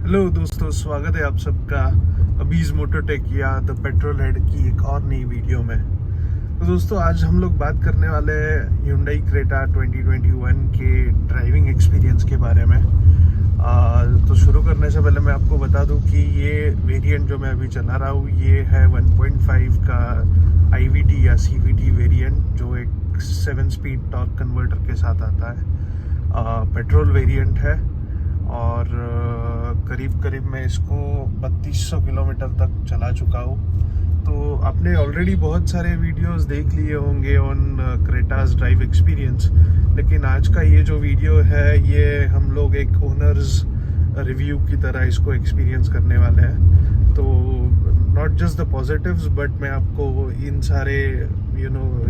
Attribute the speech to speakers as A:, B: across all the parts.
A: Hello दोस्तों, स्वागत है आप सबका अबीज मोटरटेक या द पेट्रोल हेड की एक और नई वीडियो में। तो दोस्तों, आज हम लोग बात करने वाले हैं Hyundai Creta 2021 के ड्राइविंग एक्सपीरियंस के बारे में। तो शुरू करने से पहले मैं आपको बता दूं कि ये वेरिएंट जो मैं अभी चला रहा हूँ ये है 1.5 का IVT या CVT वेरिएंट, जो एक 7 स्पीड टॉर्क कन्वर्टर के साथ आता है। पेट्रोल वेरिएंट है और करीब मैं इसको 3200 किलोमीटर तक चला चुका हूँ। तो आपने ऑलरेडी बहुत सारे वीडियोस देख लिए होंगे ऑन क्रेटास ड्राइव एक्सपीरियंस, लेकिन आज का ये जो वीडियो है ये हम लोग एक ओनर्स रिव्यू की तरह इसको एक्सपीरियंस करने वाले हैं। तो not just the positives but मैं आपको इन सारे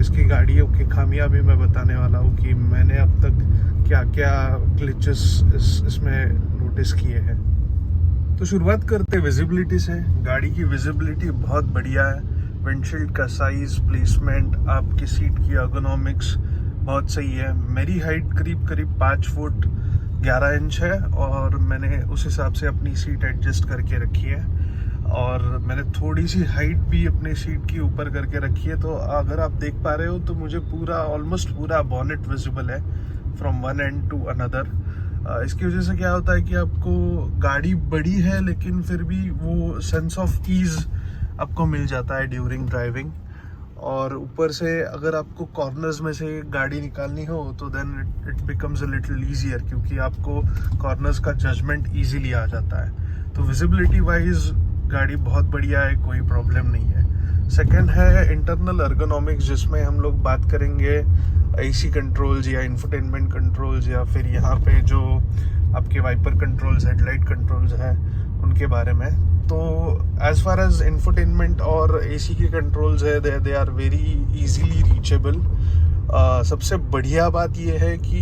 A: इसकी गाड़ियों की खामियां भी मैं बताने वाला हूँ कि मैंने अब तक क्या क्या ग्लिचेस इसमें नोटिस किए हैं। तो शुरुआत करते विजिबिलिटी से। गाड़ी की विजिबिलिटी बहुत बढ़िया है। विंडशील्ड का साइज, प्लेसमेंट, आपकी सीट की एर्गोनॉमिक्स बहुत सही है। मेरी हाइट करीब 5 फुट 11 इंच है और मैंने उस हिसाब से अपनी सीट एडजस्ट करके रखी है और मैंने थोड़ी सी हाइट भी अपनी सीट की ऊपर करके रखी है। तो अगर आप देख पा रहे हो तो मुझे ऑलमोस्ट पूरा बॉनेट विजिबल है from one end to another. इसकी वजह से क्या होता है कि आपको गाड़ी बड़ी है लेकिन फिर भी वो सेंस ऑफ ईज आपको मिल जाता है ड्यूरिंग ड्राइविंग। और ऊपर से अगर आपको कॉर्नर्स में से गाड़ी निकालनी हो तो then it becomes a little easier, क्योंकि आपको कॉर्नर्स का जजमेंट ईजिली आ जाता है। तो विजिबिलिटी वाइज गाड़ी बहुत बढ़िया है, कोई प्रॉब्लम नहीं है। सेकंड है इंटरनल एर्गोनॉमिक्स, जिसमें हम लोग बात करेंगे AC कंट्रोल्स या इंफोटेनमेंट कंट्रोल्स या फिर यहाँ पे जो आपके वाइपर कंट्रोल्स, हेडलाइट कंट्रोल्स हैं उनके बारे में। तो एज फार एज इंफोटेनमेंट और AC के कंट्रोल्स है they are very easily reachable. सबसे बढ़िया बात यह है कि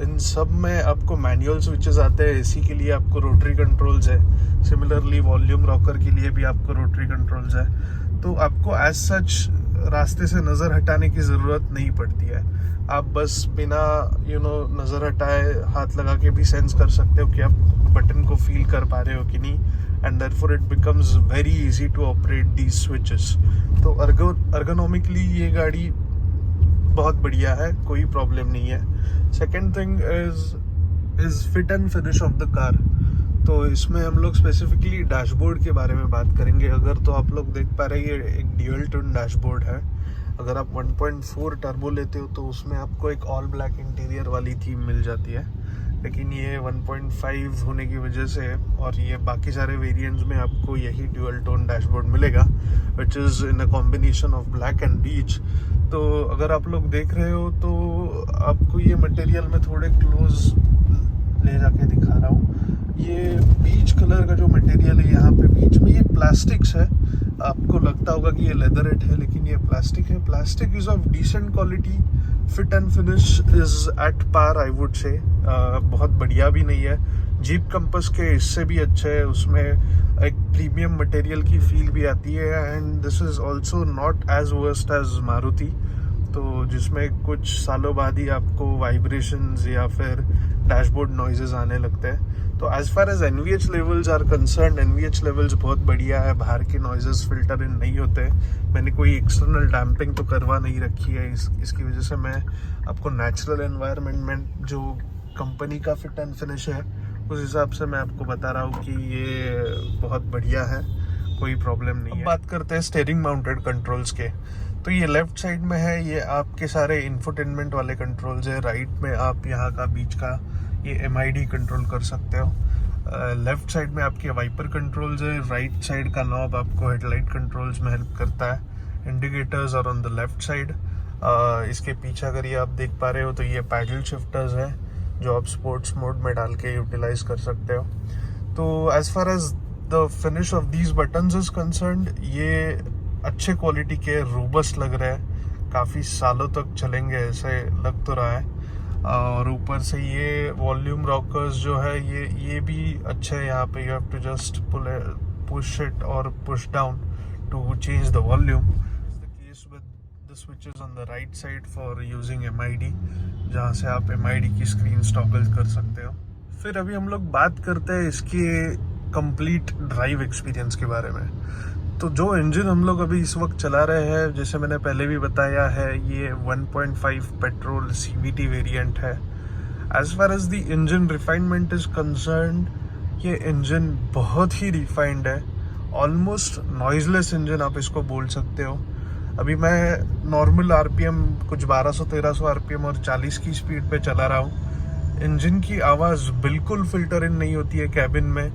A: इन सब में आपको मैनुअल स्विचेस आते हैं। AC के लिए आपको रोटरी कंट्रोल्स है, सिमिलरली वॉल्यूम रॉकर के लिए भी आपको रोटरी कंट्रोल्स है। तो आपको एज सच रास्ते से नज़र हटाने की ज़रूरत नहीं पड़ती है। आप बस बिना नज़र हटाए हाथ लगा के भी सेंस कर सकते हो कि आप बटन को फील कर पा रहे हो कि नहीं, and therefore it becomes very easy to operate these switches. तो अर्गोनॉमिकली ये गाड़ी बहुत बढ़िया है, कोई प्रॉब्लम नहीं है। Second thing is fit and finish of the car. तो इसमें हम लोग स्पेसिफिकली डैशबोर्ड के बारे में बात करेंगे। अगर तो आप लोग देख पा रहे हैं ये एक ड्यूअल टोन डैशबोर्ड है। अगर आप 1.4 टर्बो लेते हो तो उसमें आपको एक ऑल ब्लैक इंटीरियर वाली थीम मिल जाती है, लेकिन ये 1.5 होने की वजह से और ये बाकी सारे वेरिएंट्स में आपको यही ड्यूअल टोन डैशबोर्ड मिलेगा, which is in a combination of black and beige. तो अगर आप लोग देख रहे हो तो आपको ये मटेरियल में थोड़े क्लोज ले जाके दिखा रहा हूँ। ये बीच कलर का जो मटेरियल है यहाँ पे बीच में, ये प्लास्टिक्स है। आपको लगता होगा कि ये लेदरेट है, लेकिन ये प्लास्टिक है। Plastic is of decent quality. Fit and finish is at par, I would say. बहुत बढ़िया भी नहीं है, जीप कंपस के इससे भी अच्छे है। उसमें एक प्रीमियम मटेरियल की फील भी आती है and this is also not as worst as Maruti, तो जिसमें कुछ सालों बाद ही आपको वाइब्रेशंस या फिर डैशबोर्ड नॉइजेस आने लगते हैं। तो as far as NVH levels are concern, NVH levels बहुत बढ़िया है। बाहर के नॉइजेस फिल्टर इन नहीं होते। मैंने कोई एक्सटर्नल डैम्पिंग तो करवा नहीं रखी है। इसकी वजह से मैं आपको नेचुरल एनवायरनमेंट में जो कंपनी का फिट एंड फिनिश है उस हिसाब से मैं आपको बता रहा हूँ कि ये बहुत बढ़िया है, कोई प्रॉब्लम नहीं है। अब बात करते हैं स्टीयरिंग माउंटेड कंट्रोल्स के। तो ये लेफ्ट साइड में है, ये आपके सारे इंफोटेनमेंट वाले कंट्रोल्स है। राइट में आप यहाँ का बीच का ये MID कंट्रोल कर सकते हो। लेफ्ट साइड में आपके वाइपर कंट्रोल्स है। राइट साइड का नॉब आपको हेडलाइट कंट्रोल्स में हेल्प करता है। इंडिकेटर्स और ऑन द लेफ्ट साइड। इसके पीछे अगर ये आप देख पा रहे हो तो ये पैडल शिफ्टर्स है जो आप स्पोर्ट्स मोड में डाल के यूटिलाइज कर सकते हो। तो as far as the finish of these buttons is concerned, ये अच्छे क्वालिटी के रोबस्ट लग रहे हैं, काफ़ी सालों तक चलेंगे ऐसे लग तो रहा है। और ऊपर से ये वॉल्यूम रॉकर्स जो है ये भी अच्छे हैं। यहाँ पे you have to just push it और push down to change the volume. The case with the switches on the right side for using MID, जहाँ से आप MID की स्क्रीन टॉगल कर सकते हो। फिर अभी हम लोग बात करते हैं इसके कंप्लीट ड्राइव एक्सपीरियंस के बारे में। तो जो इंजन हम लोग अभी इस वक्त चला रहे हैं, जैसे मैंने पहले भी बताया है, ये 1.5 पेट्रोल CVT वेरिएंट है। As far as the engine refinement is concern, ये इंजन बहुत ही रिफाइंड है, ऑलमोस्ट नॉइजलेस इंजन आप इसको बोल सकते हो। अभी मैं नॉर्मल RPM कुछ 1200-1300 RPM और 40 की स्पीड पे चला रहा हूँ। इंजन की आवाज़ बिल्कुल फिल्टर इन नहीं होती है कैबिन में,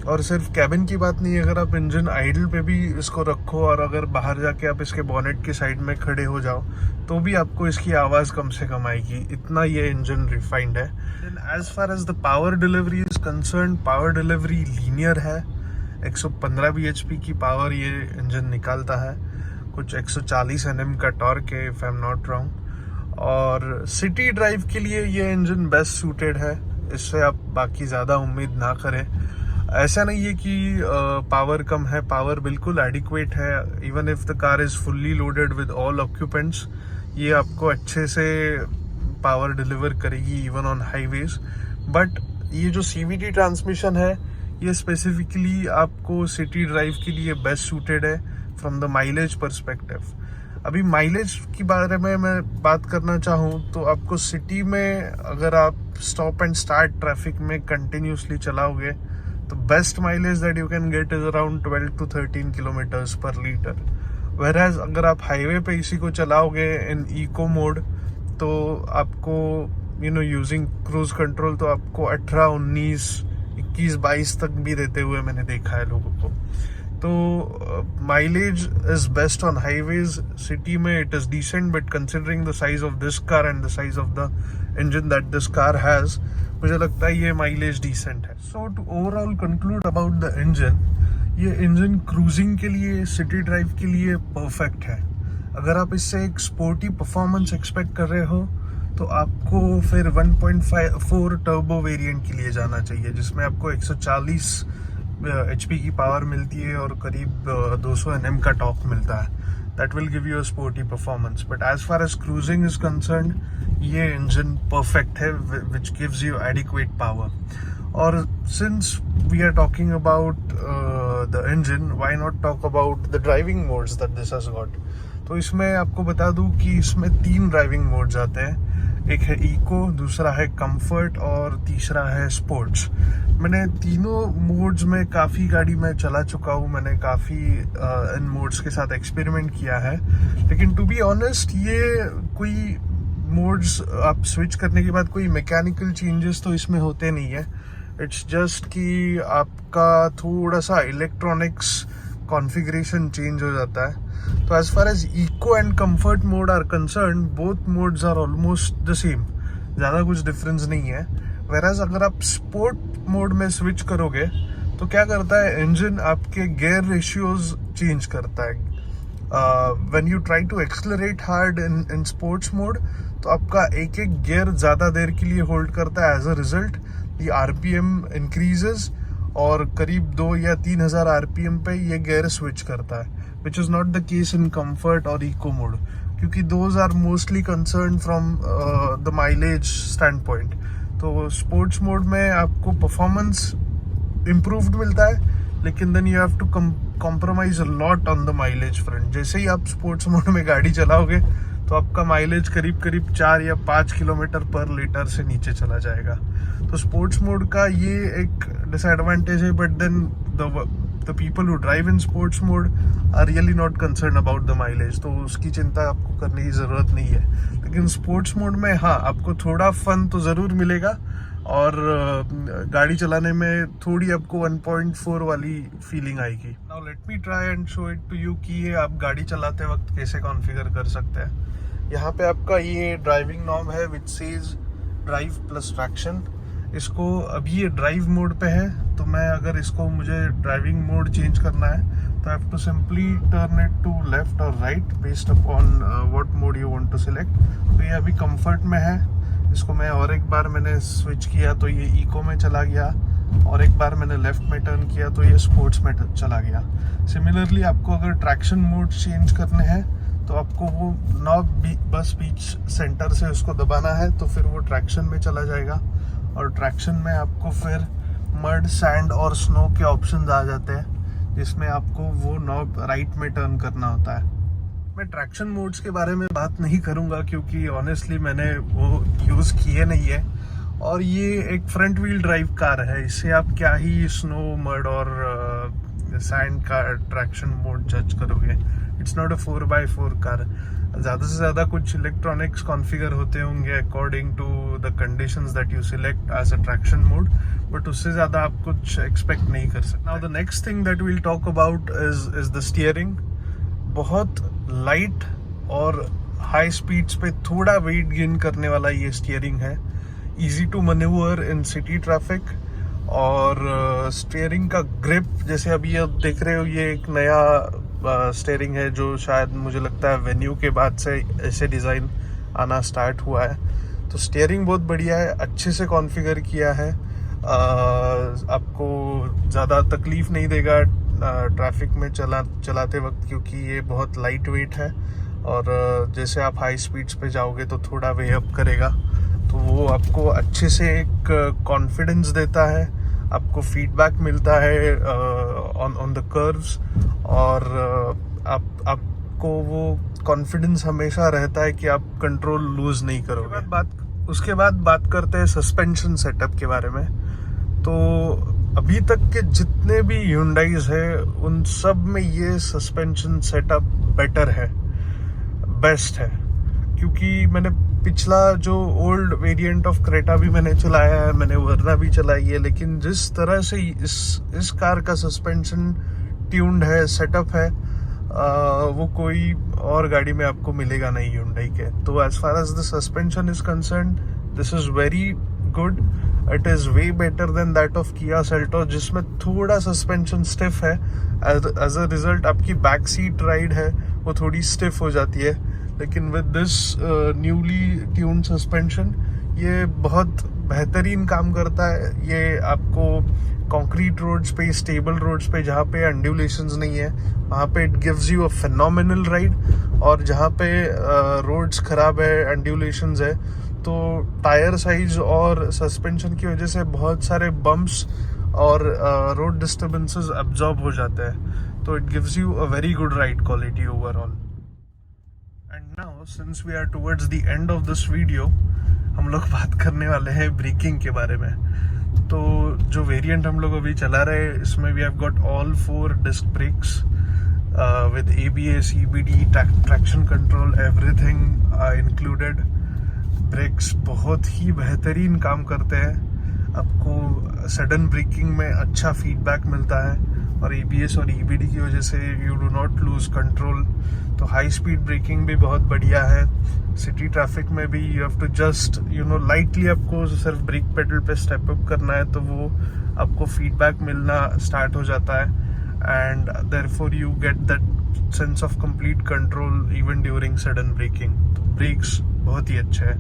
A: और सिर्फ कैबिन की बात नहीं है, अगर आप इंजन आइडल पे भी इसको रखो और अगर बाहर जाके आप इसके बॉनेट की साइड में खड़े हो जाओ तो भी आपको इसकी आवाज़ कम से कम आएगी, इतना ये इंजन रिफाइंड है। As far as the power delivery is concern, power delivery linear है। 115 bhp की पावर ये इंजन निकालता है, कुछ 140 Nm का टॉर्क है if I am not wrong. और सिटी ड्राइव के लिए ये इंजन बेस्ट सूटेड है, इससे आप बाकी ज़्यादा उम्मीद ना करें। ऐसा नहीं है कि पावर कम है, पावर बिल्कुल एडिक्वेट है। Even if the car is fully loaded with all occupants, ये आपको अच्छे से पावर डिलीवर करेगी इवन ऑन हाईवेज। बट ये जो CVT ट्रांसमिशन है, ये स्पेसिफिकली आपको सिटी ड्राइव के लिए बेस्ट सूटेड है फ्रॉम द माइलेज पर्सपेक्टिव। अभी माइलेज के बारे में मैं बात करना चाहूँ तो आपको सिटी में अगर आप स्टॉप एंड स्टार्ट ट्रैफिक में कंटिन्यूसली चलाओगे तो best mileage that you can get is around 12 to 13 kilometres पर लीटर। वेरएज अगर आप हाईवे पे इसी को चलाओगे इन इको मोड तो आपको यूजिंग क्रूज कंट्रोल तो आपको 18, 19, 21, 22 तक भी देते हुए मैंने देखा है लोगों को। तो mileage is best on highways. City में it is decent, but considering the size of this car and the size of the engine that this car has, मुझे लगता है ये माइलेज डिसेंट है। So to overall conclude about the engine, ये engine cruising के लिए, city drive के लिए परफेक्ट है। अगर आप इससे एक स्पोर्टी परफॉर्मेंस एक्सपेक्ट कर रहे हो तो आपको फिर 1.4 टर्बो वेरिएंट के लिए जाना चाहिए, जिसमें आपको 140 HP की पावर मिलती है और करीब 200 Nm का टॉर्क मिलता है। That will give you a sporty performance. But as far as cruising is concern, ये इंजन परफेक्ट है which gives you adequate power. और since we are talking about the engine, why not talk about the driving modes that this has got. तो इसमें आपको बता दूं कि इसमें 3 ड्राइविंग मोड्स आते हैं। एक है इको, दूसरा है कंफर्ट और तीसरा है स्पोर्ट्स। मैंने तीनों मोड्स में काफ़ी गाड़ी में चला चुका हूँ, मैंने काफ़ी इन मोड्स के साथ एक्सपेरिमेंट किया है। लेकिन टू बी ऑनेस्ट, ये कोई मोड्स आप स्विच करने के बाद कोई मैकेनिकल चेंजेस तो इसमें होते नहीं है। इट्स जस्ट कि आपका थोड़ा सा इलेक्ट्रॉनिक्स कॉन्फ़िगरेशन चेंज हो जाता है। तो as far as eco and comfort mode are concern, both modes are almost the same, ज़्यादा कुछ डिफरेंस नहीं है। वेराज अगर आप स्पोर्ट मोड में स्विच करोगे तो क्या करता है, इंजन आपके गियर रेशियोज चेंज करता है। When you try to accelerate hard in sports mode तो आपका एक एक गियर ज़्यादा देर के लिए होल्ड करता है। As a result the RPM increases और करीब 2 या 3 हज़ार RPM पे ये गियर स्विच करता है, which is not the case in comfort और इको मोड, क्योंकि those are mostly concern from the mileage stand point. तो स्पोर्ट्स मोड में आपको परफॉर्मेंस इम्प्रूव्ड मिलता है, लेकिन then you have to compromise a lot on the mileage front. जैसे ही आप स्पोर्ट्स मोड में गाड़ी चलाओगे तो आपका माइलेज करीब करीब 4 या 5 किलोमीटर पर लीटर से नीचे चला जाएगा। तो स्पोर्ट्स मोड का ये एक डिसएडवांटेज है, but then the people who drive in sports mode are really not concern about the mileage, तो उसकी चिंता आपको करने की ज़रूरत नहीं है। लेकिन स्पोर्ट्स मोड में हाँ, आपको थोड़ा फन तो ज़रूर मिलेगा और गाड़ी चलाने में थोड़ी आपको 1.4 वाली फीलिंग आएगी। Now let me try and show it to you कि ये आप गाड़ी चलाते वक्त कैसे कॉन्फ़िगर कर सकते हैं। यहाँ पे आपका ये ड्राइविंग नॉब है which says drive plus traction. इसको अभी ये ड्राइव मोड पे है, तो मैं अगर इसको मुझे ड्राइविंग मोड चेंज करना है तो I have to simply turn it to left और right based upon what mode you want to select. तो ये अभी कंफर्ट में है, इसको मैं और एक बार मैंने स्विच किया तो ये इको में चला गया, और एक बार मैंने लेफ्ट में टर्न किया तो ये स्पोर्ट्स में चला गया। सिमिलरली आपको अगर ट्रैक्शन मोड चेंज करने हैं तो आपको वो नॉब बस बीच सेंटर से उसको दबाना है, तो फिर वो ट्रैक्शन में चला जाएगा। और ट्रैक्शन में आपको फिर मड, सैंड और स्नो के ऑप्शंस आ जाते हैं, जिसमें आपको वो नॉब राइट में टर्न करना होता है। मैं ट्रैक्शन मोड्स के बारे में बात नहीं करूंगा क्योंकि ऑनेस्टली मैंने वो यूज़ किए नहीं है, और ये एक फ्रंट व्हील ड्राइव कार है, इससे आप क्या ही स्नो, मड और सैंड का ट्रैक्शन मोड जज करोगे। It's not a 4x4 car. ज़्यादा से ज़्यादा कुछ इलेक्ट्रॉनिक्स कॉन्फ़िगर होते होंगे according to the conditions that you select as a traction mode, but उससे ज़्यादा आप कुछ एक्सपेक्ट नहीं कर सकते। Now the next thing that we'll talk about is the steering. बहुत लाइट और हाई स्पीड्स पे थोड़ा वेट गेन करने वाला ये स्टीयरिंग है। Easy to manoeuvre in city traffic, और स्टीयरिंग का ग्रिप, जैसे अभी आप देख रहे हो, ये एक नया स्टीयरिंग है जो शायद मुझे लगता है वेन्यू के बाद से ऐसे डिज़ाइन आना स्टार्ट हुआ है। तो स्टीयरिंग बहुत बढ़िया है, अच्छे से कॉन्फ़िगर किया है, आपको ज़्यादा तकलीफ़ नहीं देगा ट्रैफिक में चलाते वक्त, क्योंकि ये बहुत लाइट वेट है, और जैसे आप हाई स्पीड्स पे जाओगे तो थोड़ा वे अप करेगा, तो वो आपको अच्छे से एक कॉन्फिडेंस देता है, आपको फीडबैक मिलता है ऑन द कर्व्स, और आपको वो कॉन्फिडेंस हमेशा रहता है कि आप कंट्रोल लूज नहीं करोगे। उसके बाद बात करते हैं सस्पेंशन सेटअप के बारे में। तो अभी तक के जितने भी Hyundais है उन सब में ये सस्पेंशन सेटअप बेटर है, बेस्ट है, क्योंकि मैंने पिछला जो ओल्ड वेरिएंट ऑफ क्रेटा भी मैंने चलाया है, मैंने वर्ना भी चलाई है, लेकिन जिस तरह से इस कार का सस्पेंशन ट्यून्ड है, सेटअप है, वो कोई और गाड़ी में आपको मिलेगा नहीं Hyundai के। तो as far as the suspension is concerned, this is very good. It is way better than that of Kia Seltos, जिसमें थोड़ा सस्पेंशन स्टिफ है। एज अ रिजल्ट आपकी बैक सीट राइड है वो थोड़ी स्टिफ हो जाती है, लेकिन with this newly tuned suspension ये बहुत बेहतरीन काम करता है। ये आपको कंक्रीट रोड्स पे, स्टेबल रोड्स पे, जहाँ पे अंडुलेशंस नहीं है, वहाँ पे it gives you a phenomenal ride, और जहाँ पे रोड्स खराब है, अंडुलेशंस है, तो टायर साइज और सस्पेंशन की वजह से बहुत सारे बम्प्स और रोड डिस्टर्बेंसेस अब्जॉर्ब हो जाते हैं, तो it gives you a very good ride quality overall. And now since we are towards the end of this video, हम लोग बात करने वाले हैं ब्रेकिंग के बारे में। तो जो वेरिएंट हम लोग अभी चला रहे हैं, इसमें we have got all 4 disc brakes with ABS, EBD, traction control, everything included. Brakes बहुत ही बेहतरीन काम करते हैं, आपको सडन ब्रेकिंग में अच्छा फीडबैक मिलता है, और ABS और EBD की वजह से you do not lose control. तो हाई स्पीड ब्रेकिंग भी बहुत बढ़िया है। सिटी ट्रैफिक में भी you have to just lightly आपको सिर्फ ब्रेक पेडल पे स्टेप अप करना है, तो वो आपको फीडबैक मिलना स्टार्ट हो जाता है, and therefore you get that sense of complete control even during sudden braking. तो ब्रेक्स बहुत ही अच्छे हैं।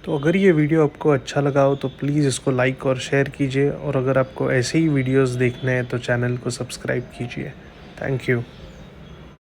A: तो अगर ये वीडियो आपको अच्छा लगा हो तो प्लीज़ इसको लाइक और शेयर कीजिए, और अगर आपको ऐसे ही वीडियोस देखने हैं तो चैनल को सब्सक्राइब कीजिए। Thank you.